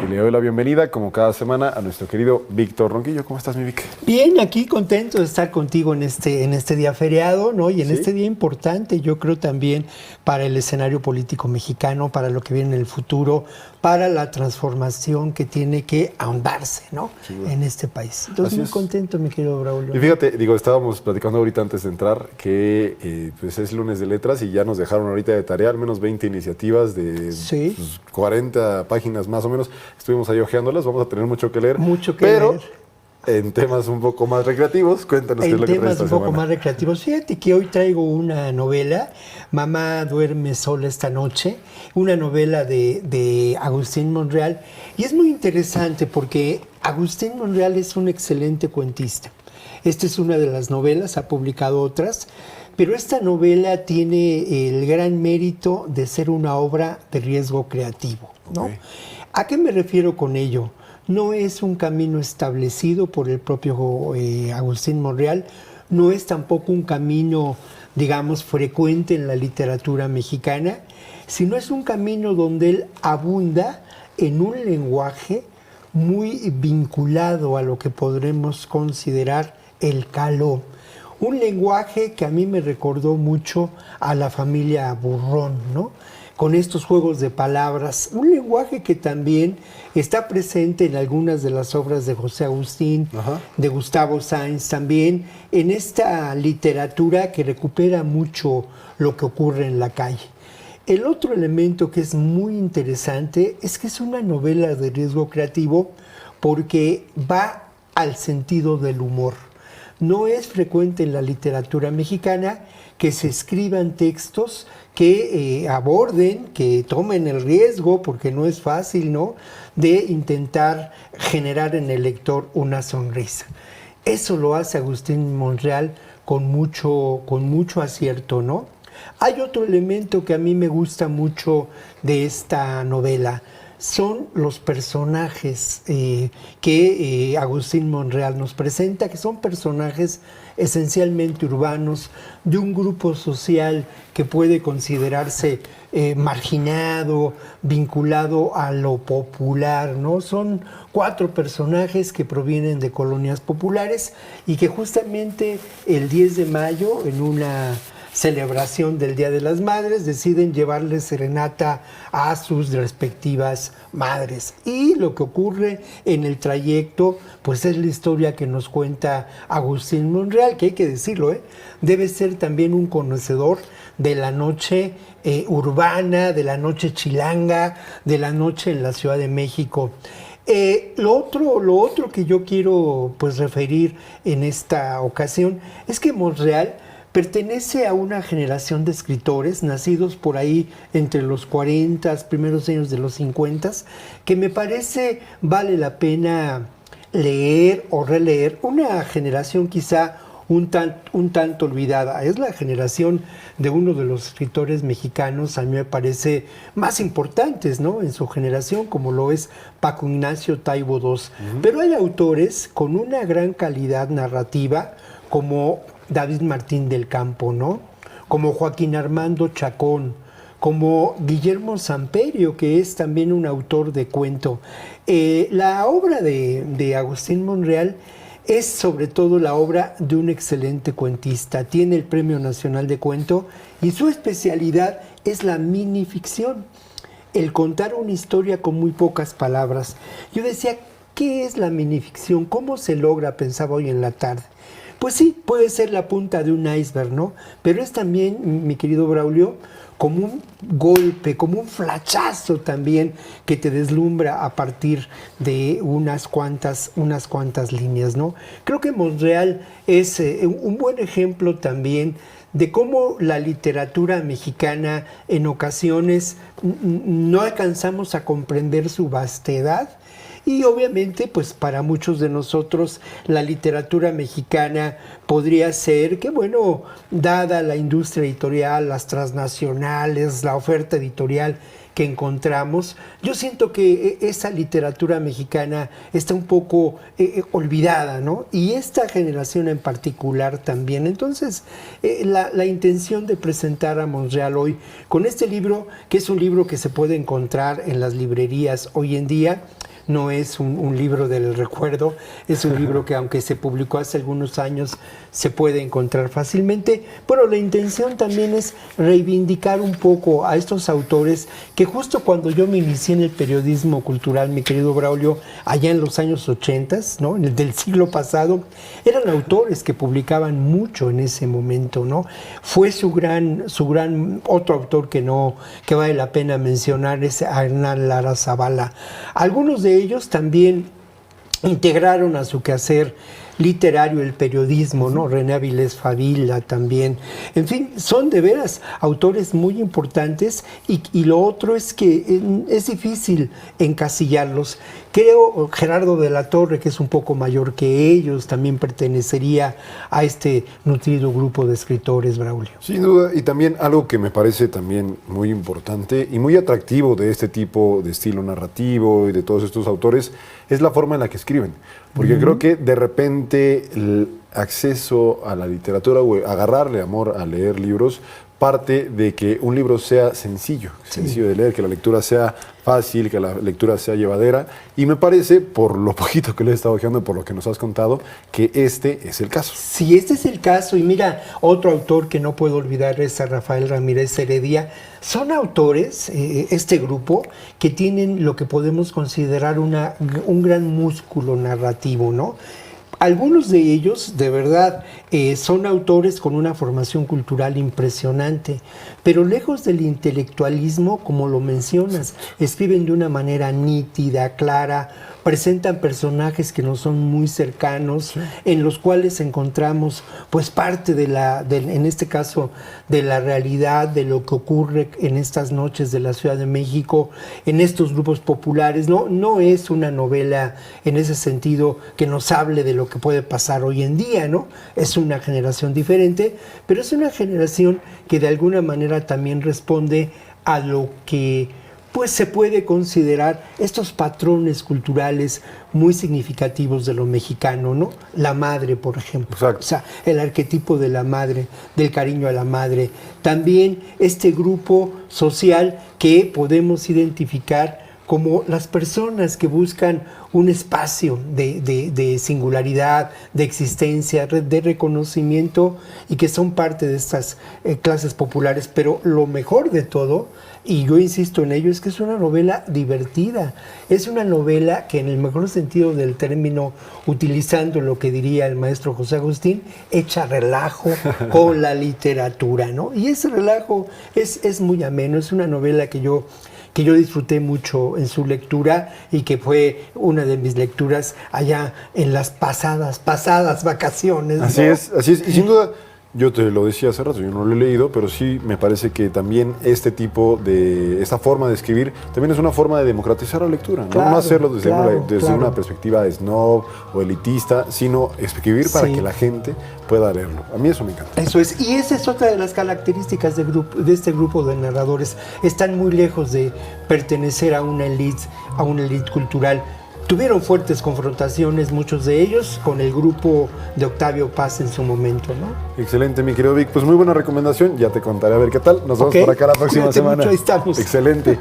Y le doy la bienvenida, como cada semana, a nuestro querido Víctor Ronquillo. ¿Cómo estás, mi Vic? Bien, aquí contento de estar contigo en este día feriado, ¿no? Y en este día importante, yo creo también para el escenario político mexicano, para lo que viene en el futuro, para la transformación que tiene que ahondarse, ¿no? En este país. Entonces, muy contento, mi querido Braulio. Y fíjate, estábamos platicando ahorita antes de entrar que pues es lunes de letras y ya nos dejaron ahorita de tarea al menos 20 iniciativas de 40 páginas más o menos. Estuvimos ahí hojeándolas, vamos a tener mucho que leer. Mucho que leer. En temas un poco más recreativos, cuéntanos qué es lo que traes esta semana. En temas un poco más recreativos, fíjate que hoy traigo una novela, Mamá duerme sola esta noche, una novela de Agustín Monreal, y es muy interesante porque Agustín Monreal es un excelente cuentista. Esta es una de las novelas, ha publicado otras, pero esta novela tiene el gran mérito de ser una obra de riesgo creativo, ¿no? Okay. ¿A qué me refiero con ello? No es un camino establecido por el propio Agustín Monreal, no es tampoco un camino, digamos, frecuente en la literatura mexicana, sino es un camino donde él abunda en un lenguaje muy vinculado a lo que podremos considerar el caló. Un lenguaje que a mí me recordó mucho a la familia Burrón, ¿no? Con estos juegos de palabras, un lenguaje que también está presente en algunas de las obras de José Agustín, de Gustavo Sáenz también, en esta literatura que recupera mucho lo que ocurre en la calle. El otro elemento que es muy interesante es que es una novela de riesgo creativo porque va al sentido del humor. No es frecuente en la literatura mexicana que se escriban textos que aborden, que tomen el riesgo, porque no es fácil, ¿no?, de intentar generar en el lector una sonrisa. Eso lo hace Agustín Monreal con mucho acierto, ¿no? Hay otro elemento que a mí me gusta mucho de esta novela. Son los personajes que Agustín Monreal nos presenta, que son personajes esencialmente urbanos, de un grupo social que puede considerarse marginado, vinculado a lo popular, ¿no? Son 4 personajes que provienen de colonias populares y que justamente el 10 de mayo, en una celebración del Día de las Madres, deciden llevarle serenata a sus respectivas madres. Y lo que ocurre en el trayecto, pues es la historia que nos cuenta Agustín Monreal, que hay que decirlo, debe ser también un conocedor de la noche urbana, de la noche chilanga, de la noche en la Ciudad de México. Lo otro que yo quiero pues referir en esta ocasión es que Monreal pertenece a una generación de escritores nacidos por ahí entre los 40, primeros años de los 50, que me parece vale la pena leer o releer. Una generación quizá un tanto olvidada. Es la generación de uno de los escritores mexicanos, a mí me parece, más importantes, ¿no?, en su generación, como lo es Paco Ignacio Taibo II. Pero hay autores con una gran calidad narrativa, como David Martín del Campo, ¿no?, como Joaquín Armando Chacón, como Guillermo Samperio, que es también un autor de cuento. La obra de Agustín Monreal es sobre todo la obra de un excelente cuentista. Tiene el Premio Nacional de Cuento y su especialidad es la minificción, el contar una historia con muy pocas palabras. Yo decía, ¿qué es la minificción? ¿Cómo se logra? Pensaba hoy en la tarde. Pues sí, puede ser la punta de un iceberg, ¿no? Pero es también, mi querido Braulio, como un golpe, como un flachazo también que te deslumbra a partir de unas cuantas líneas, ¿no? Creo que Monreal es un buen ejemplo también de cómo la literatura mexicana en ocasiones no alcanzamos a comprender su vastedad. Y obviamente, pues para muchos de nosotros la literatura mexicana podría ser que, bueno, dada la industria editorial, las transnacionales, la oferta editorial que encontramos, yo siento que esa literatura mexicana está un poco olvidada, ¿no? Y esta generación en particular también. Entonces, la intención de presentar a Monreal hoy con este libro, que es un libro que se puede encontrar en las librerías hoy en día, no es un libro del recuerdo, es un libro que aunque se publicó hace algunos años, se puede encontrar fácilmente. Bueno, la intención también es reivindicar un poco a estos autores que justo cuando yo me inicié en el periodismo cultural, mi querido Braulio, allá en los años 80, ¿no? Del siglo pasado, eran autores que publicaban mucho en ese momento, ¿no? Fue su gran otro autor que vale la pena mencionar es Hernán Lara Zavala. Algunos de ellos también integraron a su quehacer literario el periodismo, ¿no? René Avilés Favila también. En fin, son de veras autores muy importantes y lo otro es que es difícil encasillarlos. Creo Gerardo de la Torre, que es un poco mayor que ellos, también pertenecería a este nutrido grupo de escritores, Braulio. Sin duda, y también algo que me parece también muy importante y muy atractivo de este tipo de estilo narrativo y de todos estos autores es la forma en la que escriben. Porque creo que de repente el acceso a la literatura o agarrarle amor a leer libros parte de que un libro sea sencillo de leer, que la lectura sea fácil, que la lectura sea llevadera, y me parece, por lo poquito que le he estado ojeando y por lo que nos has contado, que este es el caso. Sí, este es el caso, y mira, otro autor que no puedo olvidar es a Rafael Ramírez Heredia. Son autores, este grupo, que tienen lo que podemos considerar un gran músculo narrativo, ¿no? Algunos de ellos, de verdad, son autores con una formación cultural impresionante, pero lejos del intelectualismo, como lo mencionas, escriben de una manera nítida, clara, presentan personajes que nos son muy cercanos, en los cuales encontramos pues parte en este caso, de la realidad, de lo que ocurre en estas noches de la Ciudad de México, en estos grupos populares. No es una novela en ese sentido que nos hable de lo que puede pasar hoy en día, ¿no? Es una generación diferente, pero es una generación que de alguna manera también responde a lo que pues se puede considerar estos patrones culturales muy significativos de lo mexicano, ¿no? La madre, por ejemplo. Exacto. O sea, el arquetipo de la madre, del cariño a la madre. También este grupo social que podemos identificar como las personas que buscan un espacio de singularidad, de existencia, de reconocimiento y que son parte de estas clases populares. Pero lo mejor de todo, y yo insisto en ello, es que es una novela divertida. Es una novela que en el mejor sentido del término, utilizando lo que diría el maestro José Agustín, echa relajo con la literatura, ¿no? Y ese relajo es muy ameno. Es una novela que yo disfruté mucho en su lectura y que fue una de mis lecturas allá en las pasadas vacaciones, ¿no? Así es. Y sin duda, yo te lo decía hace rato, yo no lo he leído, pero sí me parece que también esta forma de escribir también es una forma de democratizar la lectura, ¿no? Claro, No hacerlo desde claro. una perspectiva snob o elitista, sino escribir para que la gente pueda leerlo. A mí eso me encanta. Eso es, y esa es otra de las características de este grupo de narradores. Están muy lejos de pertenecer a una elite cultural. Tuvieron fuertes confrontaciones, muchos de ellos, con el grupo de Octavio Paz en su momento, ¿no? Excelente, mi querido Vic. Pues muy buena recomendación. Ya te contaré a ver qué tal. Nos vemos por acá la próxima semana. Mucho, ahí estamos. Excelente.